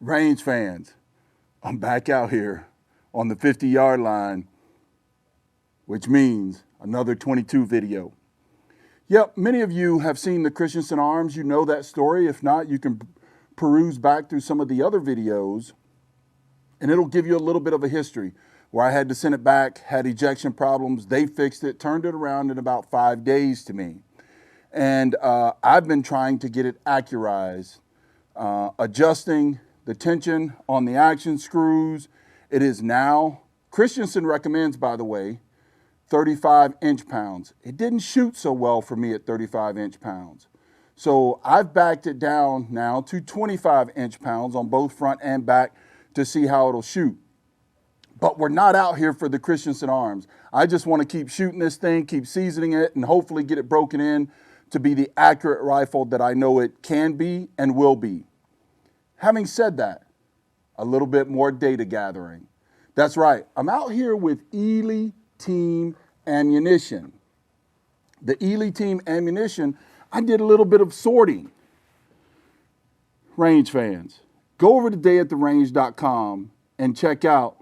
Range fans, I'm back out here on the 50-yard line, which means another 22 video. Yep, many of you have seen the Christensen arms. You know that story. If not, you can peruse back through some of the other videos, and it'll give you a little bit of a history where I had to send it back, had ejection problems. They fixed it, turned it around in about 5 days to me. And I've been trying to get it accurized, adjusting the tension on the action screws. It is now, Christensen recommends, by the way, 35 inch-pounds. It didn't shoot so well for me at 35 inch-pounds. So I've backed it down now to 25 inch-pounds on both front and back to see how it'll shoot. But we're not out here for the Christensen arms. I just want to keep shooting this thing, keep seasoning it, and hopefully get it broken in to be the accurate rifle that I know it can be and will be. Having said that, a little bit more data gathering. That's right, I'm out here with Eley Team Ammunition. The Eley Team Ammunition, I did a little bit of sorting. Range fans, go over to Dayattherange.com and check out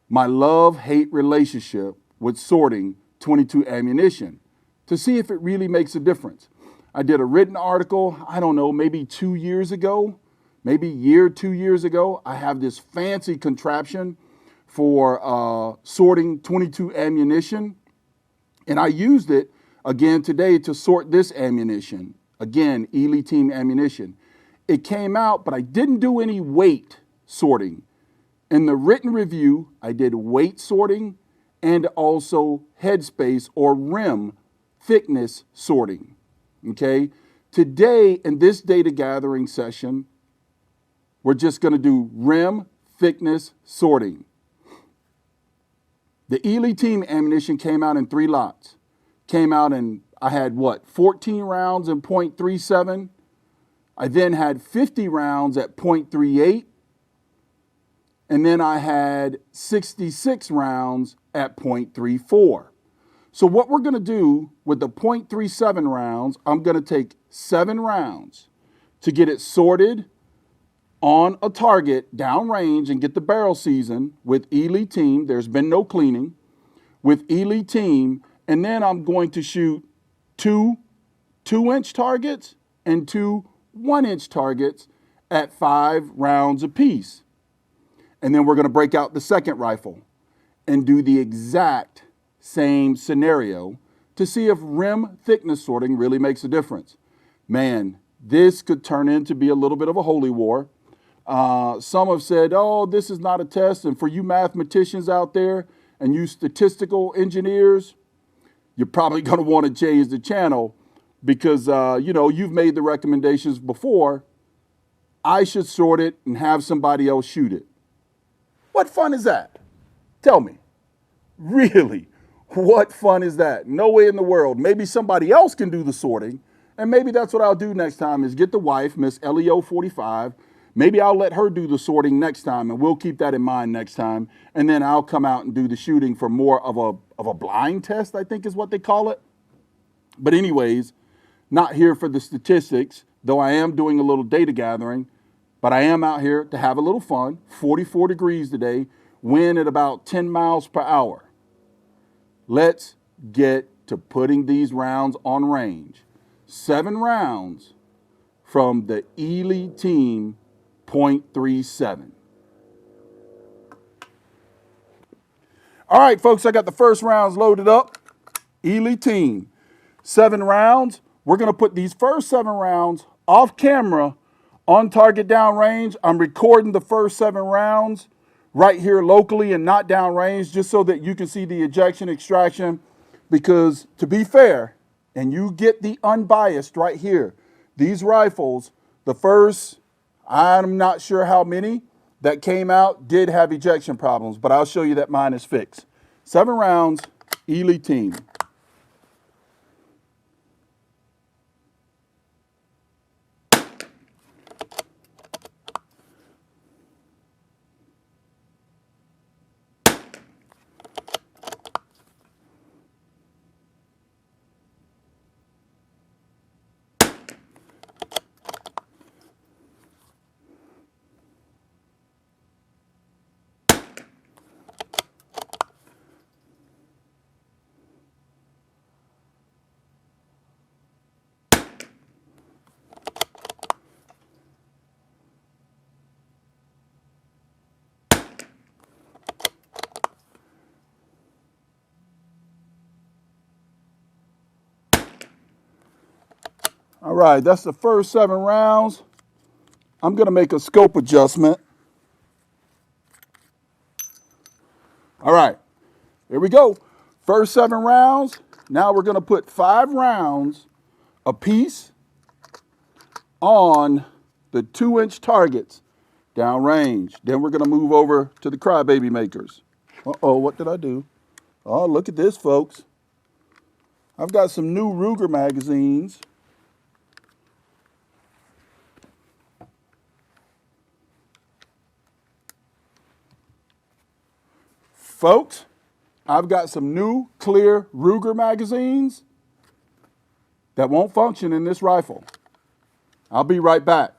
my love-hate relationship with sorting 22 ammunition to see if it really makes a difference. I did a written article, I don't know, maybe 2 years ago, maybe 2 years ago. I have this fancy contraption for sorting 22 ammunition, and I used it again today to sort this ammunition. Again, Eley Team Ammunition. It came out, but I didn't do any weight sorting. In the written review, I did weight sorting and also headspace or rim thickness sorting, okay? Today, in this data gathering session, we're just gonna do rim thickness sorting. The Eley Team Ammunition came out in 3 lots. Came out in, I had what, 14 rounds in .37. I then had 50 rounds at .38. And then I had 66 rounds at .34. So what we're gonna do with the .37 rounds, I'm gonna take 7 rounds to get it sorted on a target downrange and get the barrel seasoned with Eley Team. There's been no cleaning with Eley Team. And then I'm going to shoot 2 2-inch targets and 2 1-inch targets at 5 rounds apiece. And then we're going to break out the second rifle and do the exact same scenario to see if rim thickness sorting really makes a difference. Man, this could turn into be a little bit of a holy war. Some have said, oh, this is not a test. And for you mathematicians out there and you statistical engineers, you're probably going to want to change the channel because, you've made the recommendations before. I should sort it and have somebody else shoot it. What fun is that? Tell me. Really, what fun is that? No way in the world. Maybe somebody else can do the sorting, and maybe that's what I'll do next time is get the wife, Miss Eley45. Maybe I'll let her do the sorting next time, and we'll keep that in mind next time, and then I'll come out and do the shooting for more of a blind test, I think is what they call it. But anyways, not here for the statistics, though I am doing a little data gathering. But I am out here to have a little fun. 44 degrees today, wind at about 10 miles per hour. Let's get to putting these rounds on range. 7 rounds from the Eley Team .37. All right, folks, I got the first rounds loaded up. Eley Team, 7 rounds. We're gonna put these first 7 rounds off camera on target downrange. I'm recording the first 7 rounds right here locally and not downrange just so that you can see the ejection extraction because to be fair, and you get the unbiased right here, these rifles, the first, I'm not sure how many that came out did have ejection problems, but I'll show you that mine is fixed. 7 rounds, Eley Team. All right, that's the first 7 rounds. I'm going to make a scope adjustment. All right, here we go. First 7 rounds. Now we're going to put 5 rounds apiece on the 2-inch targets downrange. Then we're going to move over to the crybaby makers. Uh-oh, what did I do? Oh, look at this, folks. I've got some new Ruger magazines. Folks, I've got some new clear Ruger magazines that won't function in this rifle. I'll be right back.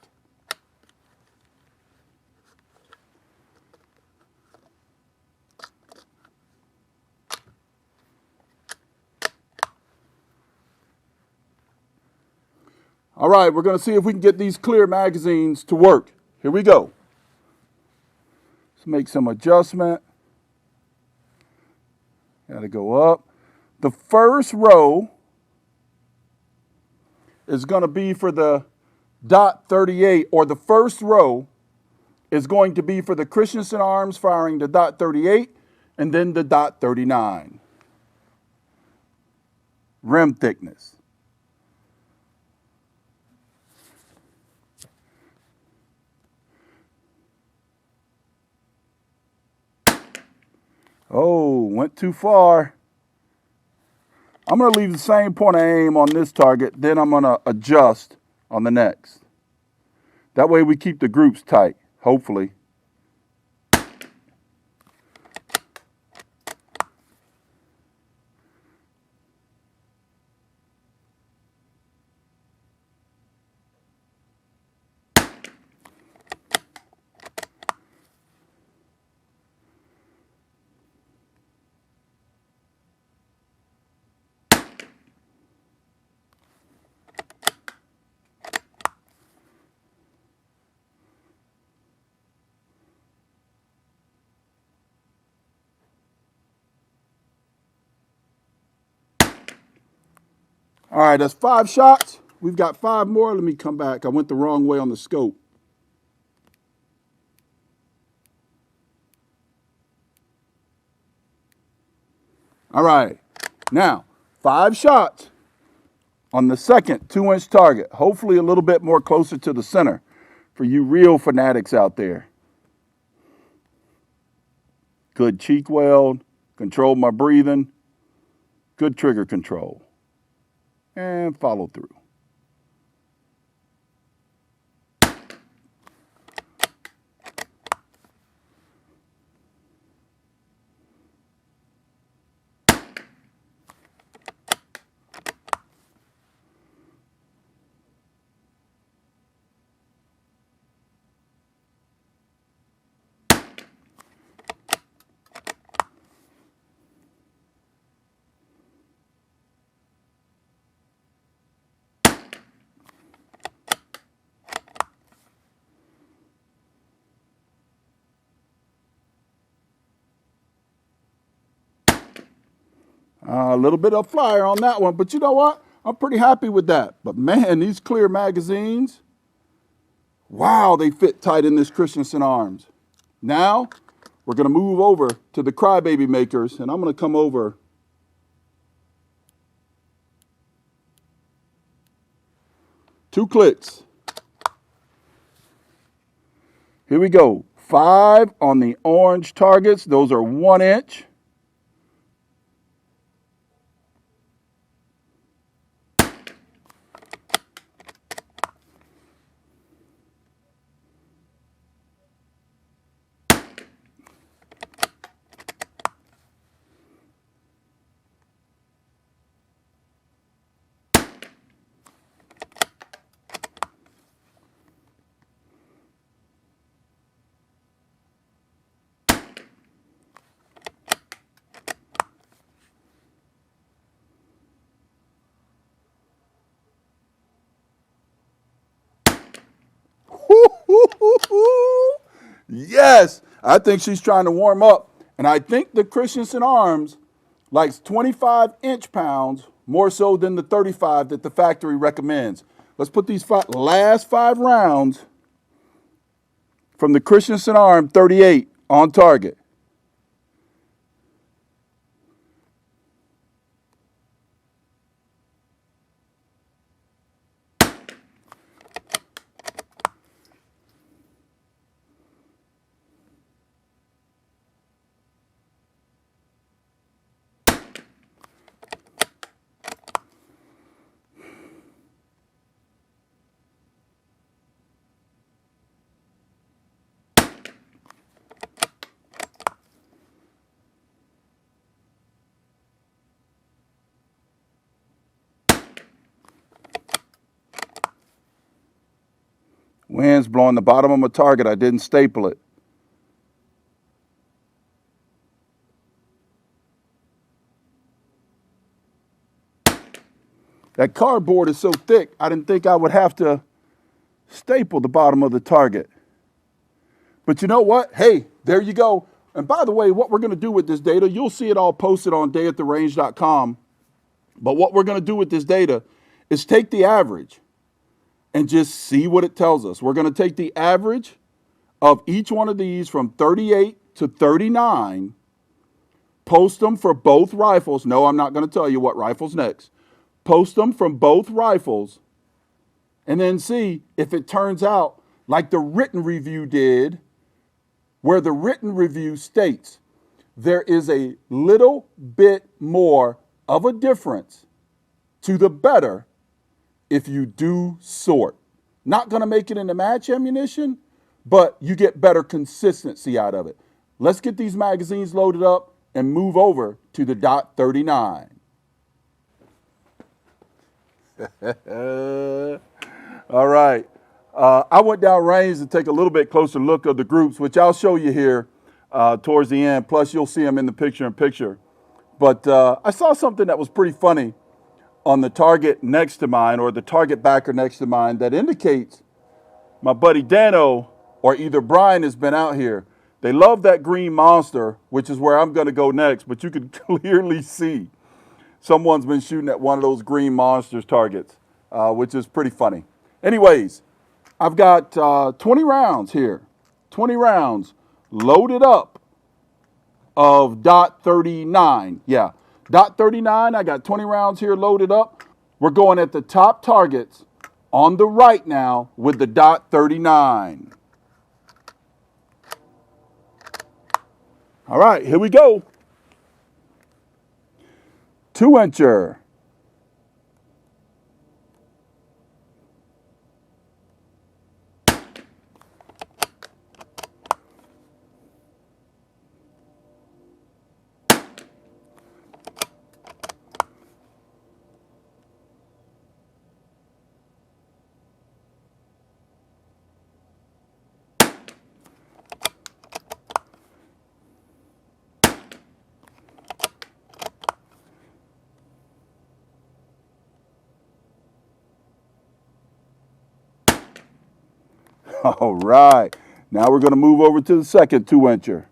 All right, we're going to see if we can get these clear magazines to work. Here we go. Let's make some adjustment. Got to go up. The first row is going to be for the .38, or the first row is going to be for the Christensen arms firing the .38 and then the .39. Rim thickness. Oh, went too far. I'm going to leave the same point of aim on this target, then I'm going to adjust on the next. That way we keep the groups tight, hopefully. All right, that's 5 shots. We've got 5 more. Let me come back. I went the wrong way on the scope. All right, now 5 shots on the second 2-inch target. Hopefully a little bit more closer to the center for you real fanatics out there. Good cheek weld, control my breathing, good trigger control, and follow through. A little bit of flyer on that one, but you know what? I'm pretty happy with that. But man, these clear magazines, wow, they fit tight in this Christensen arms. Now, we're going to move over to the crybaby makers, and I'm going to come over two clicks. Here we go. 5 on the orange targets. Those are 1 inch. Yes, I think she's trying to warm up. And I think the Christensen arms likes 25 inch pounds more so than the 35 that the factory recommends. Let's put these last 5 rounds from the Christensen arm 38 on target. Wind's blowing the bottom of my target. I didn't staple it. That cardboard is so thick, I didn't think I would have to staple the bottom of the target. But you know what? Hey, there you go. And by the way, what we're going to do with this data, you'll see it all posted on Dayattherange.com. But what we're going to do with this data is take the average and just see what it tells us. We're going to take the average of each one of these from 38 to 39, post them for both rifles. No, I'm not going to tell you what rifle's next. Post them from both rifles and then see if it turns out like the written review did, where the written review states there is a little bit more of a difference to the better if you do sort. Not going to make it into match ammunition, but you get better consistency out of it. Let's get these magazines loaded up and move over to the .39. All right. I went down range to take a little bit closer look of the groups, which I'll show you here towards the end. Plus, you'll see them in the picture-in-picture. But I saw something that was pretty funny on the target next to mine, or the target backer next to mine, that indicates my buddy Dano or either Brian has been out here. They love that green monster, which is where I'm going to go next, but you can clearly see someone's been shooting at one of those green monsters targets, which is pretty funny. Anyways, I've got 20 rounds here, 20 rounds loaded up of .39. Yeah, .39, I got 20 rounds here loaded up. We're going at the top targets on the right now with the .39. All right, here we go. 2-incher. All right, now we're going to move over to the second 2-incher.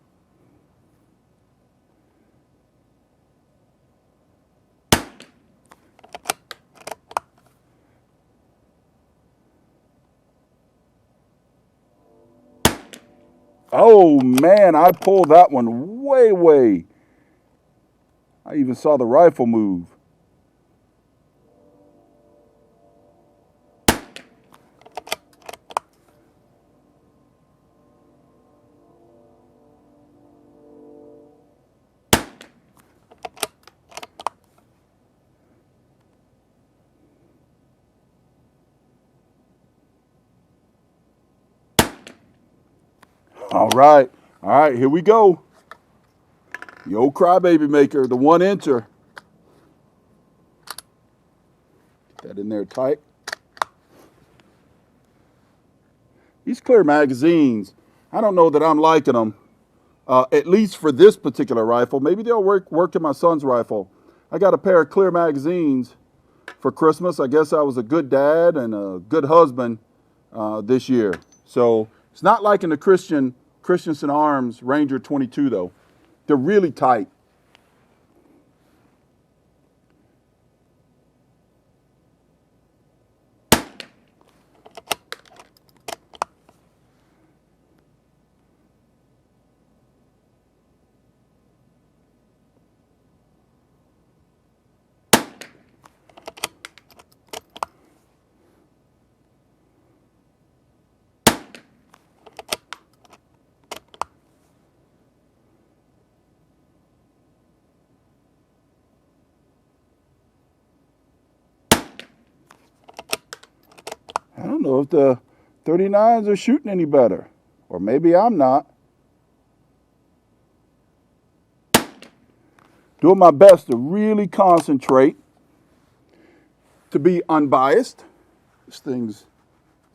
Oh man, I pulled that one way. I even saw the rifle move. All right, here we go. The old crybaby maker, the 1-incher. Get that in there tight. These clear magazines, I don't know that I'm liking them, at least for this particular rifle. Maybe they'll work in my son's rifle. I got a pair of clear magazines for Christmas. I guess I was a good dad and a good husband this year. So it's not like in the Christensen Arms Ranger22 though. They're really tight. don't know if the 39s are shooting any better. Or maybe I'm not. Doing my best to really concentrate, to be unbiased. This thing's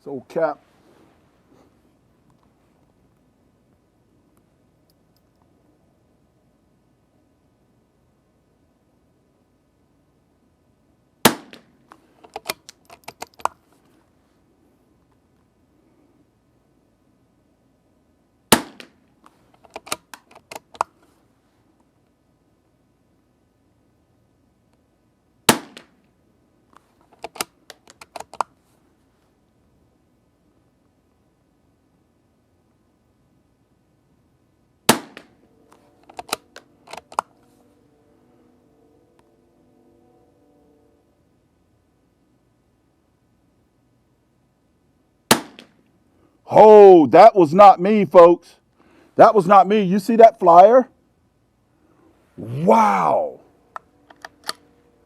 old cap. Oh, that was not me, folks. That was not me. You see that flyer? Wow.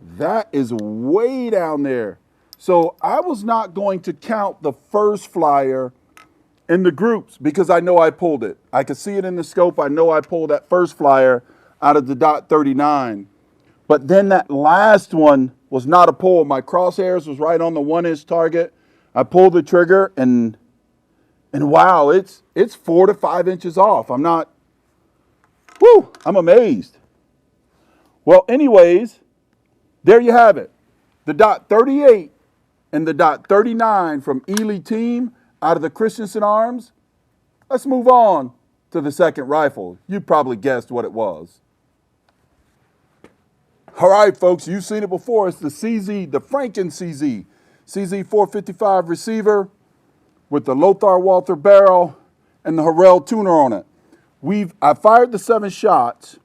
That is way down there. So I was not going to count the first flyer in the groups because I know I pulled it. I could see it in the scope. I know I pulled that first flyer out of the .39. But then that last one was not a pull. My crosshairs was right on the 1-inch target. I pulled the trigger and wow, it's 4 to 5 inches off. I'm amazed. Well, anyways, there you have it. The .38 and the .39 from Eley team out of the Christensen arms. Let's move on to the second rifle. You probably guessed what it was. All right, folks, you've seen it before. It's the CZ, the Franken CZ, CZ455 receiver with the Lothar Walther barrel and the Harrell tuner on it. I fired the 7 shots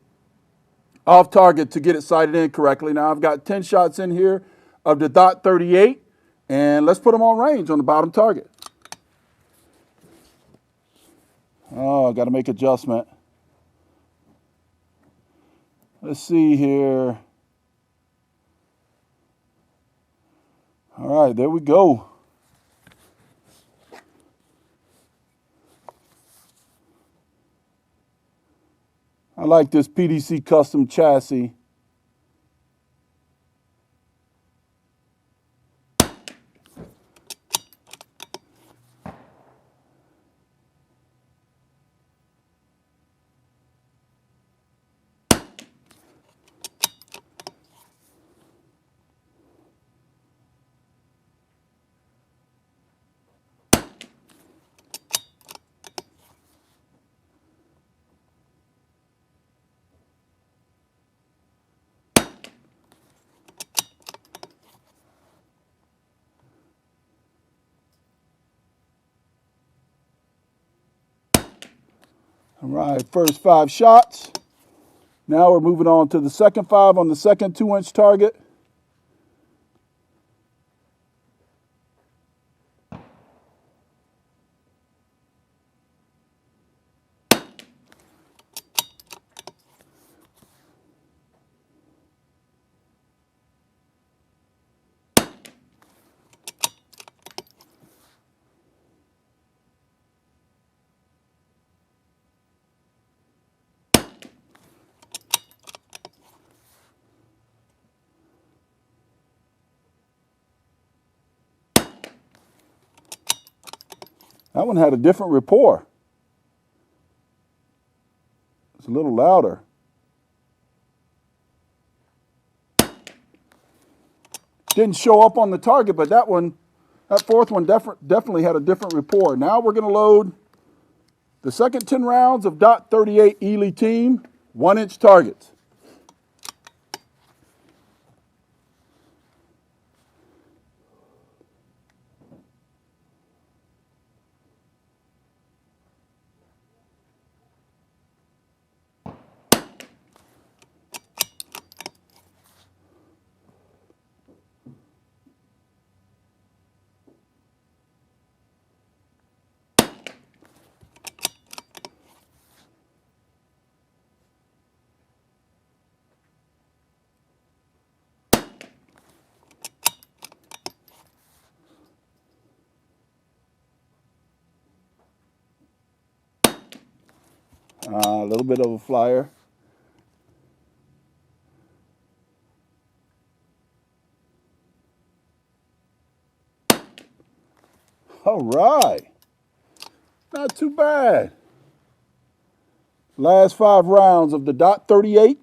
off target to get it sighted in correctly. Now I've got 10 shots in here of the .38, and let's put them on range on the bottom target. Oh, I got to make adjustment. Let's see here. All right, there we go. I like this PDC custom chassis. All right, first 5 shots. Now we're moving on to the second 5 on the second 2-inch target. That one had a different rapport. It's a little louder. Didn't show up on the target, but that fourth one definitely had a different rapport. Now we're going to load the second 10 rounds of .38 Eley team 1-inch targets. A little bit of a flyer. All right. Not too bad. Last 5 rounds of the .38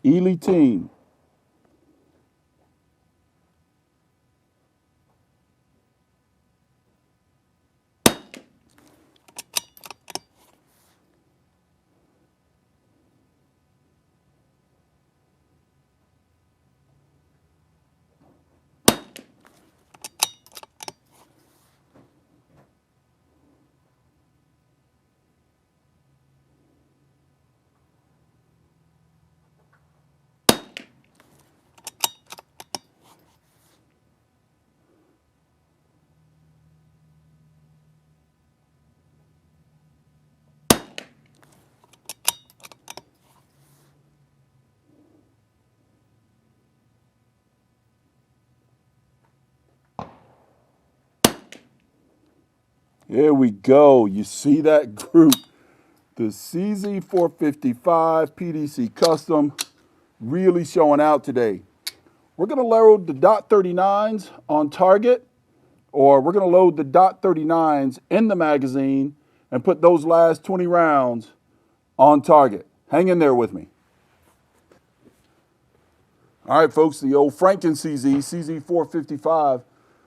Eley team. Here we go. You see that group? The CZ455 PDC Custom really showing out today. We're going to load the .39s on target, or we're going to load the .39s in the magazine and put those last 20 rounds on target. Hang in there with me. All right, folks, the old Franken CZ455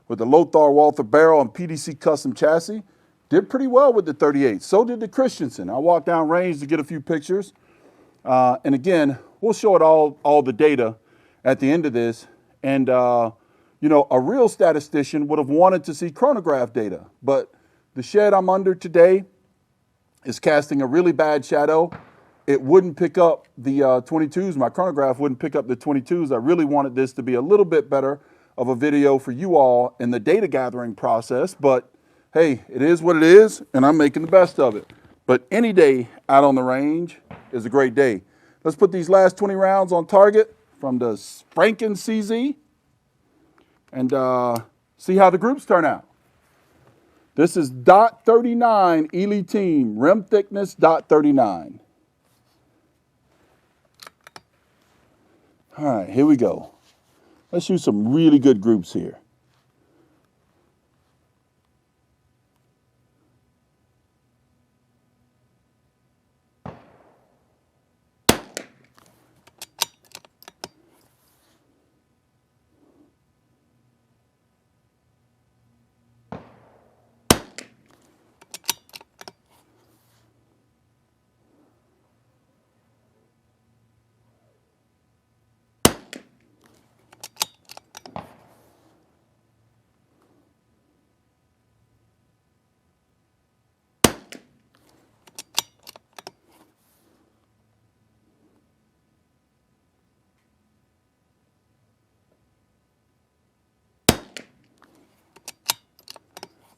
with the Lothar Walther barrel and PDC custom chassis did pretty well with the 38. So did the Christensen. I walked down range to get a few pictures. And again, we'll show it all the data at the end of this. And, you know, a real statistician would have wanted to see chronograph data. But the shed I'm under today is casting a really bad shadow. It wouldn't pick up the 22s. My chronograph wouldn't pick up the 22s. I really wanted this to be a little bit better of a video for you all in the data gathering process. But hey, it is what it is, and I'm making the best of it. But any day out on the range is a great day. Let's put these last 20 rounds on target from the Franken CZ and see how the groups turn out. This is .39 Eley team, rim thickness .39. All right, here we go. Let's use some really good groups here.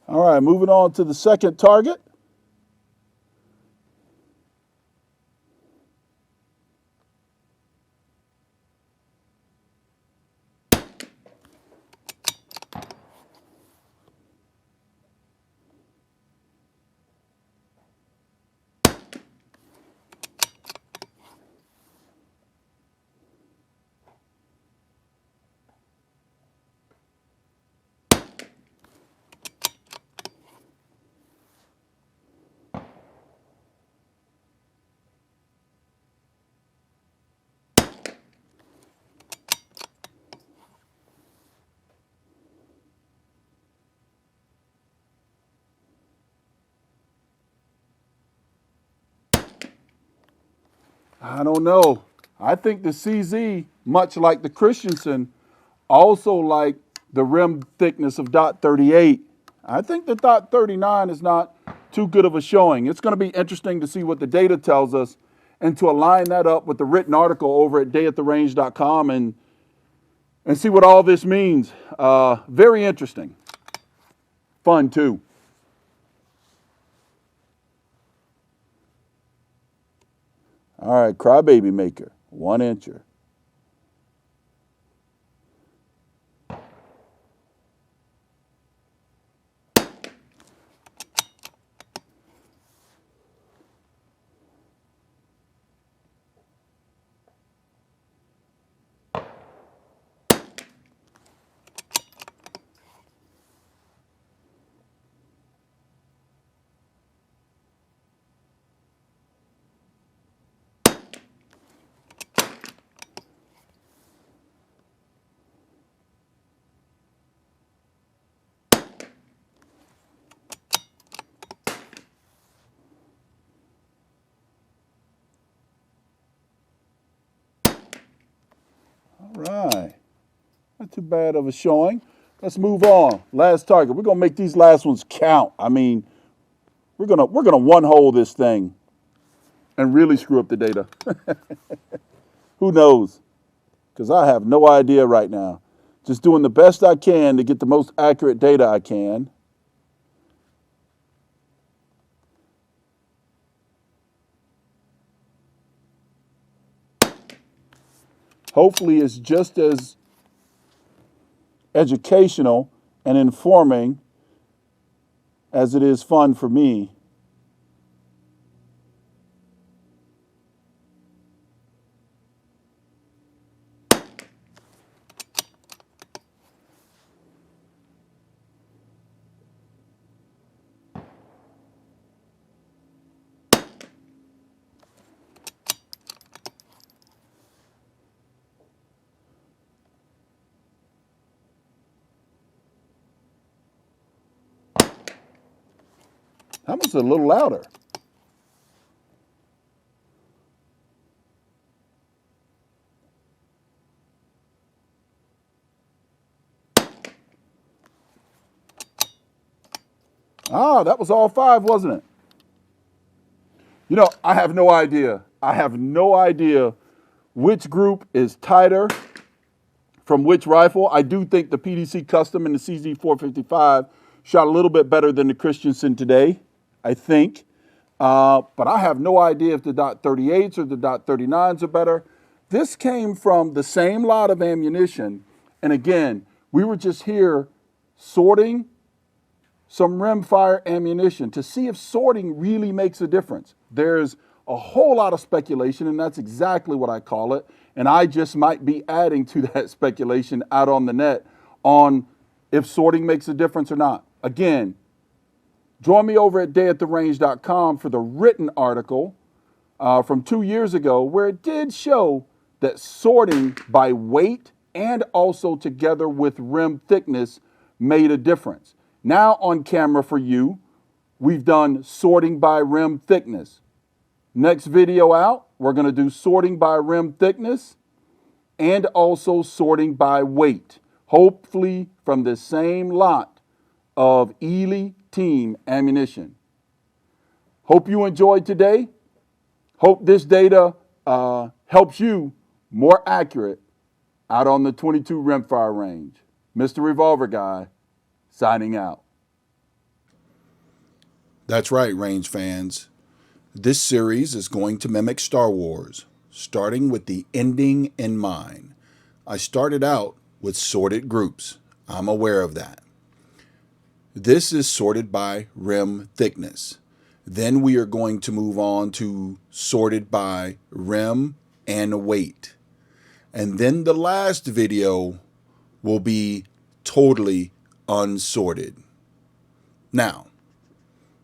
All right, moving on to the second target. I don't know. I think the CZ, much like the Christensen, also like the rim thickness of .38. I think the .39 is not too good of a showing. It's going to be interesting to see what the data tells us and to align that up with the written article over at Dayattherange.com and see what all this means. Very interesting. Fun, too. All right, crybaby maker, 1-incher. Not too bad of a showing. Let's move on. Last target. We're gonna make these last ones count. I mean, we're gonna one hole this thing and really screw up the data. Who knows? Because I have no idea right now. Just doing the best I can to get the most accurate data I can. Hopefully it's just as educational and informing as it is fun for me. That was a little louder. Ah, that was all 5, wasn't it? You know, I have no idea. I have no idea which group is tighter from which rifle. I do think the PDC Custom and the CZ455 shot a little bit better than the Christensen today, I think. But I have no idea if the .38s or the .39s are better. This came from the same lot of ammunition. And again, we were just here sorting some rimfire ammunition to see if sorting really makes a difference. There's a whole lot of speculation, and that's exactly what I call it. And I just might be adding to that speculation out on the net on if sorting makes a difference or not. Again, join me over at Dayattherange.com for the written article from 2 years ago where it did show that sorting by weight and also together with rim thickness made a difference. Now on camera for you, we've done sorting by rim thickness. Next video out, we're going to do sorting by rim thickness and also sorting by weight, hopefully from the same lot of Eley team ammunition. Hope you enjoyed today. Hope this data helps you more accurate out on the 22 rimfire range. Mr. Revolver Guy, signing out. That's right, range fans. This series is going to mimic Star Wars, starting with the ending in mind. I started out with sorted groups. I'm aware of that. This is sorted by rim thickness. Then we are going to move on to sorted by rim and weight. And then the last video will be totally unsorted. Now,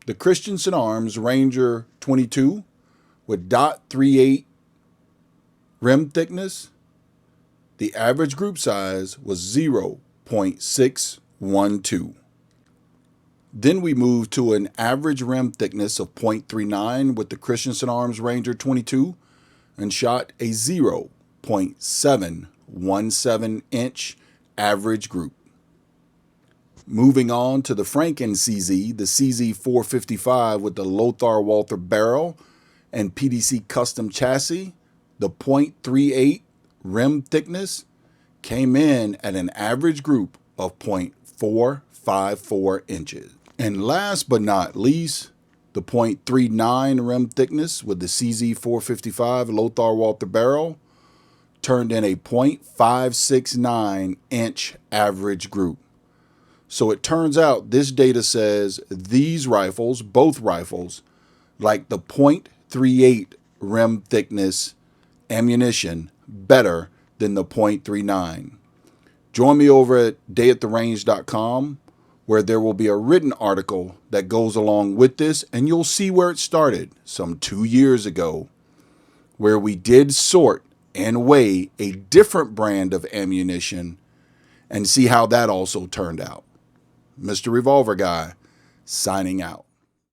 the Christensen Arms Ranger22 with .38 rim thickness, the average group size was 0.612. Then we moved to an average rim thickness of 0.39 with the Christensen Arms Ranger22 and shot a 0.717 inch average group. Moving on to the Franken CZ, the CZ455 with the Lothar Walther barrel and PDC custom chassis, the .38 rim thickness came in at an average group of 0.454 inches. And last but not least, the .39 rim thickness with the CZ455 Lothar Walther barrel turned in a .569 inch average group. So it turns out this data says these rifles, both rifles, like the .38 rim thickness ammunition better than the .39. Join me over at Dayattherange.com where there will be a written article that goes along with this, and you'll see where it started some 2 years ago, where we did sort and weigh a different brand of ammunition and see how that also turned out. Mr. Revolver Guy, signing out.